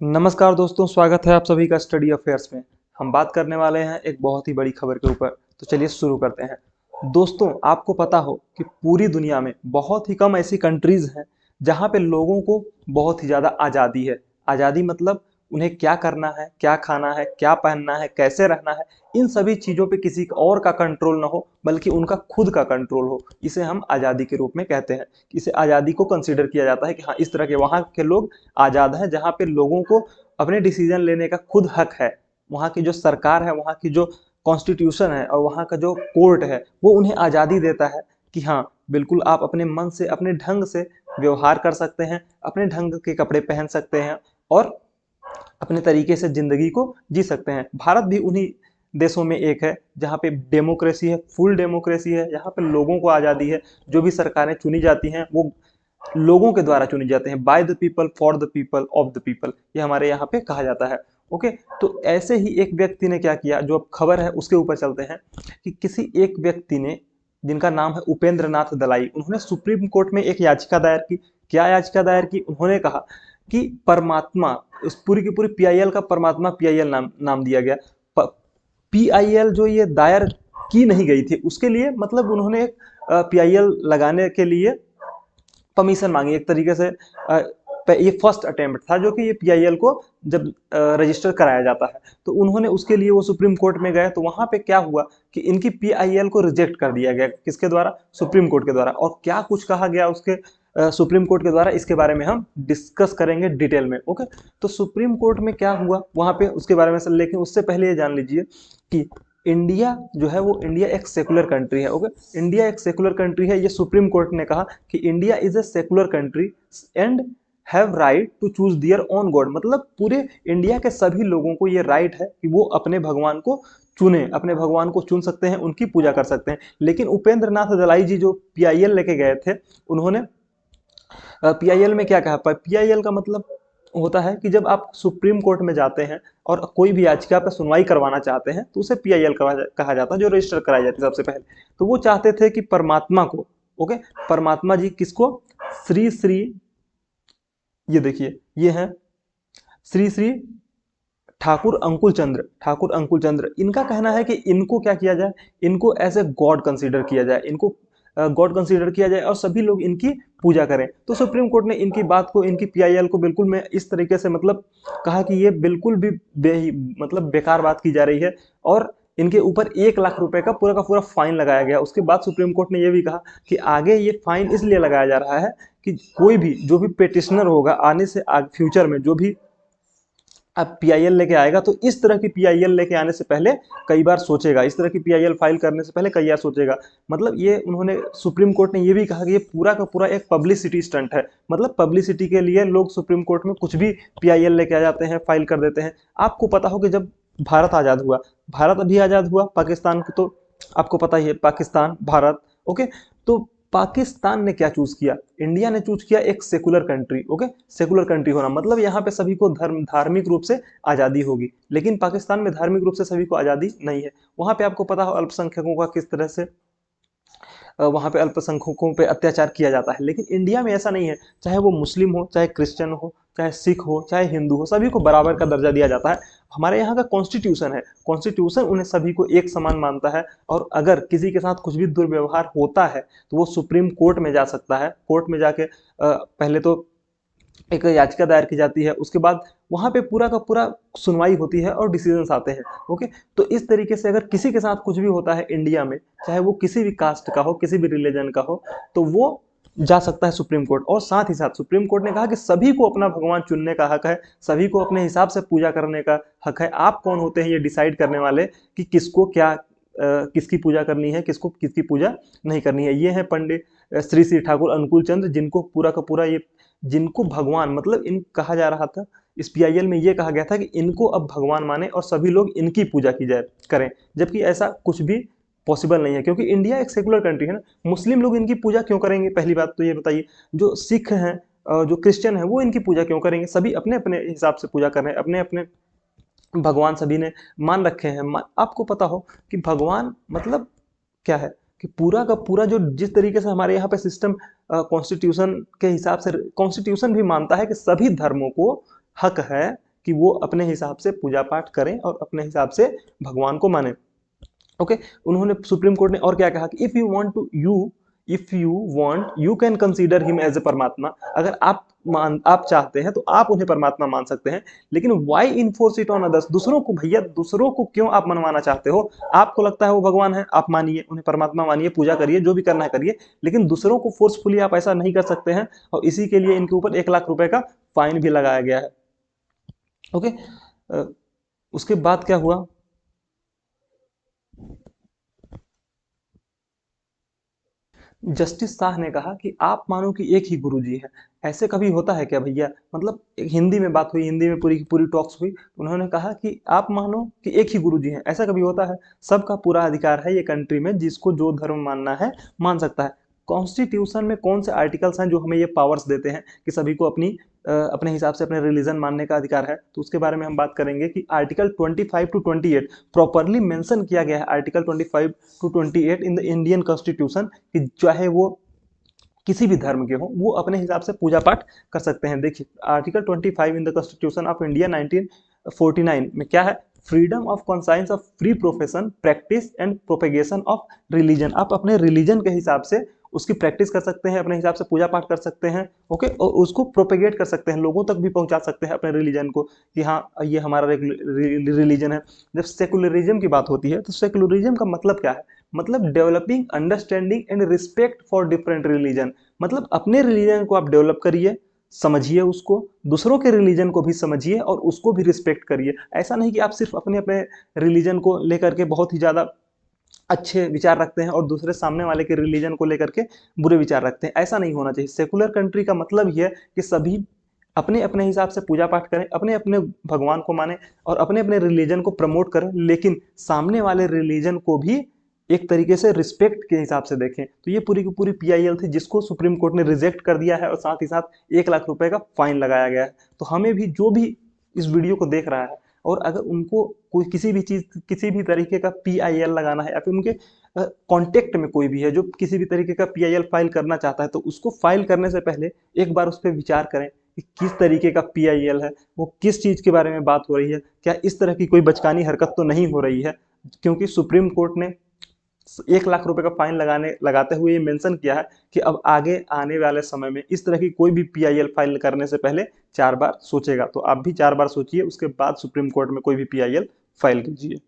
नमस्कार दोस्तों, स्वागत है आप सभी का स्टडी अफेयर्स में। हम बात करने वाले हैं एक बहुत ही बड़ी खबर के ऊपर। तो चलिए शुरू करते हैं। दोस्तों, आपको पता हो कि पूरी दुनिया में बहुत ही कम ऐसी कंट्रीज हैं जहां पे लोगों को बहुत ही ज्यादा आज़ादी है। आज़ादी मतलब उन्हें क्या करना है, क्या खाना है, क्या पहनना है, कैसे रहना है, इन सभी चीजों पे किसी और का कंट्रोल ना हो, बल्कि उनका खुद का कंट्रोल हो। इसे हम आज़ादी के रूप में कहते हैं। इसे आज़ादी को कंसिडर किया जाता है कि हाँ, इस तरह के वहाँ के लोग आज़ाद हैं जहाँ पे लोगों को अपने डिसीजन लेने का खुद हक है। वहाँ की जो सरकार है, वहाँ की जो कॉन्स्टिट्यूशन है और वहाँ का जो कोर्ट है, वो उन्हें आज़ादी देता है कि हाँ, बिल्कुल आप अपने मन से, अपने ढंग से व्यवहार कर सकते हैं, अपने ढंग के कपड़े पहन सकते हैं और अपने तरीके से जिंदगी को जी सकते हैं। भारत भी उन्हीं देशों में एक है जहाँ पे डेमोक्रेसी है, फुल डेमोक्रेसी है, यहाँ पे लोगों को आज़ादी है। जो भी सरकारें चुनी जाती हैं वो लोगों के द्वारा चुनी जाते हैं, by the people, for the people, of the people, ये हमारे यहाँ पे कहा जाता है। ओके, तो ऐसे ही एक व्यक्ति ने क्या किया, जो अब खबर है उसके ऊपर चलते हैं कि किसी एक व्यक्ति ने, जिनका नाम है उपेंद्र नाथ दलाई, उन्होंने सुप्रीम कोर्ट में एक याचिका दायर की। क्या याचिका दायर की? उन्होंने कहा कि परमात्मा, इस पूरी की पूरी पीआईएल का परमात्मा पीआईएल नाम दिया गया। पीआईएल जो ये दायर की नहीं गई थी, उसके लिए मतलब उन्होंने पीआईएल लगाने के लिए परमिशन मांगी एक तरीके से। ये फर्स्ट अटेम्प्ट था जो कि ये पीआईएल को जब रजिस्टर कराया जाता है, तो उन्होंने उसके लिए वो सुप्रीम कोर्ट में गए। तो वहां पे क्या हुआ कि इनकी पीआईएल को रिजेक्ट कर दिया गया। किसके द्वारा? सुप्रीम कोर्ट के द्वारा। और क्या कुछ कहा गया उसके सुप्रीम कोर्ट के द्वारा, इसके बारे में हम डिस्कस करेंगे डिटेल में। ओके, तो सुप्रीम कोर्ट में क्या हुआ वहां पे, उसके बारे में लेकिन उससे पहले ये जान लीजिए कि इंडिया जो है वो, इंडिया एक सेकुलर कंट्री है। ओके, इंडिया एक सेकुलर कंट्री है। ये सुप्रीम कोर्ट ने कहा कि India is a secular country and have right to choose their own god. मतलब पूरे इंडिया के सभी लोगों को ये राइट है कि वो अपने भगवान को चुने, अपने भगवान को चुन सकते हैं, उनकी पूजा कर सकते हैं। लेकिन उपेंद्र नाथ दलाई जी जो पीआईएल लेके गए थे, उन्होंने पीआईएल में क्या कहा? पीआईएल का मतलब होता है कि जब आप सुप्रीम कोर्ट में जाते हैं और कोई भी याचिका पर सुनवाई करवाना चाहते हैं, तो उसे पीआईएल कहा जाता है, जो रजिस्टर कराई जाती है सबसे पहले। तो वो चाहते थे कि परमात्मा को, ओके, परमात्मा जी किसको? श्री श्री, ये देखिए, ये है श्री श्री ठाकुर अंकुल चंद्र। इनका कहना है कि इनको क्या किया जाए, इनको एज ए गॉड कंसीडर किया जाए, इनको गॉड कंसीडर किया जाए और सभी लोग इनकी पूजा करें। तो सुप्रीम कोर्ट ने इनकी बात को, इनकी पीआईएल को बिल्कुल में इस तरीके से मतलब कहा कि ये बिल्कुल भी मतलब बेकार बात की जा रही है, और इनके ऊपर 1 लाख रुपए का पूरा फाइन लगाया गया। उसके बाद सुप्रीम कोर्ट ने यह भी कहा कि आगे ये फाइन इसलिए लगाया जा रहा है कि कोई भी जो भी पेटिशनर होगा आने से फ्यूचर में, जो भी अब पीआईएल लेके आएगा, तो इस तरह की पीआईएल लेके आने से पहले कई बार सोचेगा, इस तरह की पीआईएल फाइल करने से पहले कई बार सोचेगा। मतलब ये उन्होंने, सुप्रीम कोर्ट ने ये भी कहा कि ये पूरा का पूरा एक पब्लिसिटी स्टंट है। मतलब पब्लिसिटी के लिए लोग सुप्रीम कोर्ट में कुछ भी पीआईएल लेके आ जाते हैं, फाइल कर देते हैं। आपको पता हो कि जब भारत आज़ाद हुआ, भारत अभी आज़ाद हुआ, पाकिस्तान को तो आपको पता ही है, पाकिस्तान, भारत, ओके, तो पाकिस्तान ने क्या चूज किया? इंडिया ने चूज किया एक secular country. Okay, secular country होना मतलब यहाँ पे सभी को धार्मिक रूप से आज़ादी होगी, लेकिन पाकिस्तान में धार्मिक रूप से सभी को आज़ादी नहीं है। वहां पे आपको पता हो अल्पसंख्यकों का किस तरह से वहां पे अल्पसंख्यकों पे अत्याचार किया जाता है। लेकिन इंडिया में ऐसा नहीं है। चाहे वो मुस्लिम हो, चाहे क्रिश्चियन हो, चाहे सिख हो, चाहे हिंदू हो, सभी को बराबर का दर्जा दिया जाता है। हमारे यहाँ का कॉन्स्टिट्यूशन है, कॉन्स्टिट्यूशन उन्हें सभी को एक समान मानता है। और अगर किसी के साथ कुछ भी दुर्व्यवहार होता है तो वो सुप्रीम कोर्ट में जा सकता है। कोर्ट में जाके पहले तो एक याचिका दायर की जाती है, उसके बाद वहां पे पूरा का पूरा सुनवाई होती है और डिसीजंस आते हैं। ओके, तो इस तरीके से अगर किसी के साथ कुछ भी होता है इंडिया में, चाहे वो किसी भी कास्ट का हो, किसी भी रिलीजन का हो, तो वो जा सकता है सुप्रीम कोर्ट। और साथ ही साथ सुप्रीम कोर्ट ने कहा कि सभी को अपना भगवान चुनने का हक है, सभी को अपने हिसाब से पूजा करने का हक है। आप कौन होते हैं ये डिसाइड करने वाले कि किसको क्या किसकी पूजा करनी है, किसको किसकी पूजा नहीं करनी है। ये है पंडित श्री श्री ठाकुर अनुकूल चंद्र, जिनको पूरा का पूरा ये, जिनको भगवान मतलब इन कहा जा रहा था। इस पीआईएल में ये कहा गया था कि इनको अब भगवान माने और सभी लोग इनकी पूजा की जाए करें, जबकि ऐसा कुछ भी पॉसिबल नहीं है, क्योंकि इंडिया एक सेकुलर कंट्री है ना। मुस्लिम लोग इनकी पूजा क्यों करेंगे? पहली बात तो ये बताइए। जो सिख हैं, जो क्रिश्चियन है, वो इनकी पूजा क्यों करेंगे? सभी अपने अपने हिसाब से पूजा कर रहे हैं, अपने अपने भगवान सभी ने मान रखे हैं। आपको पता हो कि भगवान मतलब क्या है, कि पूरा का पूरा जो जिस तरीके से हमारे यहाँ पे सिस्टम कॉन्स्टिट्यूशन के हिसाब से, कॉन्स्टिट्यूशन भी मानता है कि सभी धर्मों को हक है कि वो अपने हिसाब से पूजा पाठ करें और अपने हिसाब से भगवान को माने। ओके, उन्होंने सुप्रीम कोर्ट ने और क्या कहा कि if you want you can consider him as a परमात्मा। अगर आप चाहते हैं तो आप उन्हें परमात्मा मान सकते हैं, लेकिन why enforce it on others. दूसरों को, भैया दूसरों को क्यों आप मनवाना चाहते हो? आपको लगता है वो भगवान है, आप मानिए, उन्हें परमात्मा मानिए, पूजा करिए, जो भी करना है करिए, लेकिन दूसरों को फोर्सफुली आप ऐसा नहीं कर सकते हैं। और इसी के लिए इनके ऊपर 1 लाख रुपए का फाइन भी लगाया गया है। ओके, उसके बाद क्या हुआ? जस्टिस शाह ने कहा कि आप मानो कि एक ही गुरुजी है। ऐसे कभी होता है क्या भैया? मतलब एक हिंदी में बात हुई, हिंदी में पूरी की पूरी टॉक्स हुई, उन्होंने कहा कि आप मानो कि एक ही गुरुजी हैं। ऐसा कभी होता है? सबका पूरा अधिकार है ये कंट्री में, जिसको जो धर्म मानना है मान सकता है। कॉन्स्टिट्यूशन में कौन से आर्टिकल्स हैं जो हमें ये पावर्स देते हैं कि सभी को अपने हिसाब से अपने रिलीजन मानने का अधिकार है? तो उसके बारे में हम बात करेंगे कि आर्टिकल 25 टू 28 प्रॉपरली मेंशन किया गया है। Article 25 to 28 in the Indian constitution कि चाहे वो किसी भी धर्म के हों, वो अपने हिसाब से पूजा पाठ कर सकते हैं। देखिए article 25 in the constitution of India 1949 में क्या है? Freedom of conscience of free profession, practice and propagation of religion. आप अपने रिलीजन के हिसाब से उसकी प्रैक्टिस कर सकते हैं, अपने हिसाब से पूजा पाठ कर सकते हैं। ओके, और उसको प्रोपेगेट कर सकते हैं, लोगों तक भी पहुंचा सकते हैं अपने रिलीजन को कि हाँ ये हमारा रिलीजन है। जब सेकुलरिज्म की बात होती है तो सेकुलरिज्म का मतलब क्या है? मतलब developing understanding and respect for different religion. मतलब अपने रिलीजन को आप डेवलप करिए, समझिए उसको, दूसरों के रिलीजन को भी समझिए और उसको भी रिस्पेक्ट करिए। ऐसा नहीं कि आप सिर्फ अपने अपने रिलीजन को लेकर के बहुत ही ज़्यादा अच्छे विचार रखते हैं और दूसरे सामने वाले के रिलीजन को लेकर के बुरे विचार रखते हैं। ऐसा नहीं होना चाहिए। सेकुलर कंट्री का मतलब ये है कि सभी अपने अपने हिसाब से पूजा पाठ करें, अपने अपने भगवान को माने और अपने अपने रिलीजन को प्रमोट करें, लेकिन सामने वाले रिलीजन को भी एक तरीके से रिस्पेक्ट के हिसाब से देखें। तो ये पूरी की पूरी पीआईएल थी, जिसको सुप्रीम कोर्ट ने रिजेक्ट कर दिया है और साथ ही साथ 1 लाख रुपए का फाइन लगाया गया है। तो हमें भी, जो भी इस वीडियो को देख रहा है और अगर उनको कोई किसी भी चीज, किसी भी तरीके का पीआईएल लगाना है, या फिर उनके कांटेक्ट में कोई भी है जो किसी भी तरीके का पीआईएल फाइल करना चाहता है, तो उसको फाइल करने से पहले एक बार उस पर विचार करें कि किस तरीके का पीआईएल है, वो किस चीज के बारे में बात हो रही है, क्या इस तरह की कोई बचकानी हरकत तो नहीं हो रही है। क्योंकि सुप्रीम कोर्ट ने 1 लाख रुपए का फाइन लगाते हुए ये मेंशन किया है कि अब आगे आने वाले समय में इस तरह की कोई भी पीआईएल फाइल करने से पहले 4 बार सोचेगा। तो आप भी 4 बार सोचिए, उसके बाद सुप्रीम कोर्ट में कोई भी पीआईएल फाइल कीजिए।